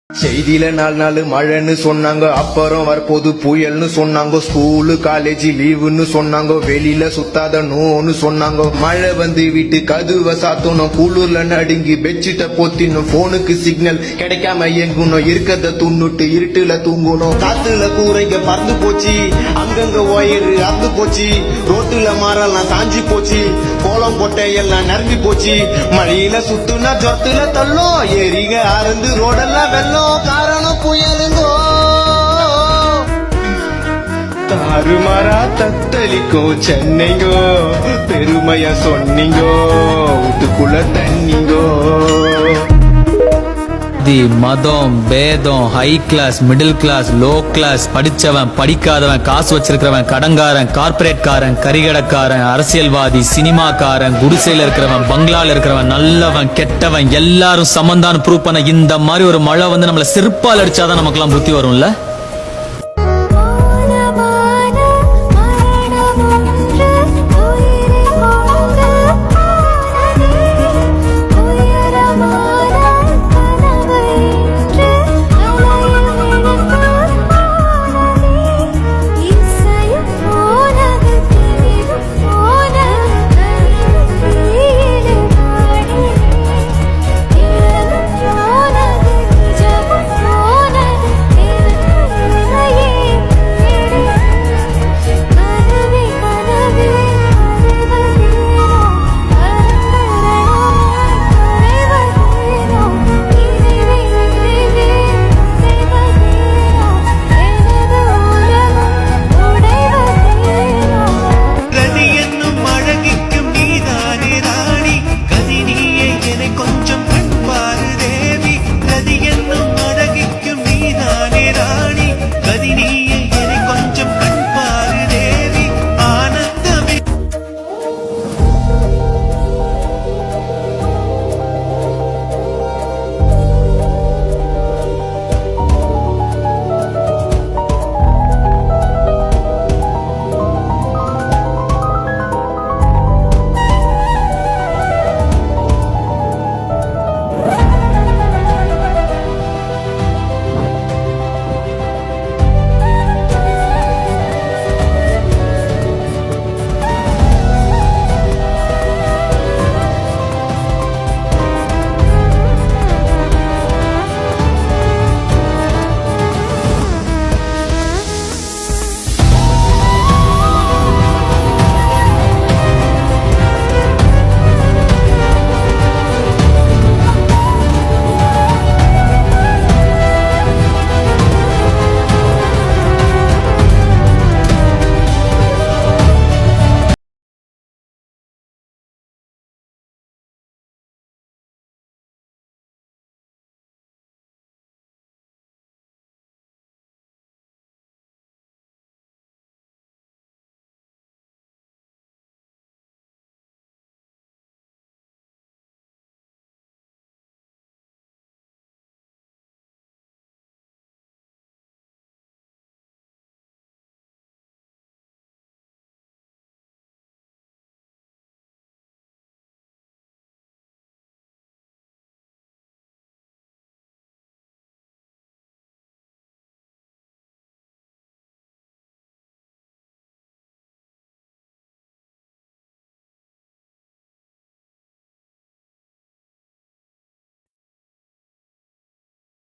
செய்தியில 4 நாள் மழைன்னு சொன்னாங்க, அப்புறம் வரப்போது புயல்னு சொன்னாங்க. ஸ்கூலு காலேஜ் லீவுன்னு சொன்னாங்க, வெளியில சுத்தாத நோன்னு சொன்னாங்க. மழை வந்து வீட்டு கதுவை சாத்தணும், குளிர்ல நடுங்கி பெட்ஷீட்டை போத்தினும். போனுக்கு சிக்னல் கிடைக்காம இயங்கணும், இருக்கத துண்ணுட்டு இருட்டுல தூங்கணும். காத்துல கூரைங்க பறந்து போச்சு, அங்கங்க ஒயரு அறுந்து போச்சு. ரோட்டுல மரம்லாம் சாஞ்சி போச்சு, கோலம் கொட்டை எல்லாம் நிரம்பி போச்சு. மழையில சுத்துனா ஜொத்துல தள்ளும், ஏரிங்க அறந்து ரோடெல்லாம் வெள்ளம். காரணம் புயலுங்கோ, தாறுமாறா தத்தளிக்கோ சென்னைங்கோ. பெருமையா சொன்னீங்கோ, வீட்டுக்குள்ள தண்ணிங்கோ. மதம் பேதம், high class middle class low class, படிச்சவன் படிக்காதவன், காசு வச்சிருக்கிறவன் கடங்காரன், கார்பரேட்காரன் கரிகடக்காரன், அரசியல்வாதி சினிமாக்காரன், குடிசையில இருக்கிறவன் பங்களால இருக்கிறவன், நல்லவன் கெட்டவன் எல்லாரும் சமந்தான்னு ப்ரூவ் பண்ண இந்த மாதிரி ஒரு மழை வந்து நம்மள செருப்பால் அடிச்சாதான் நமக்கெல்லாம் புத்தி வரும்ல.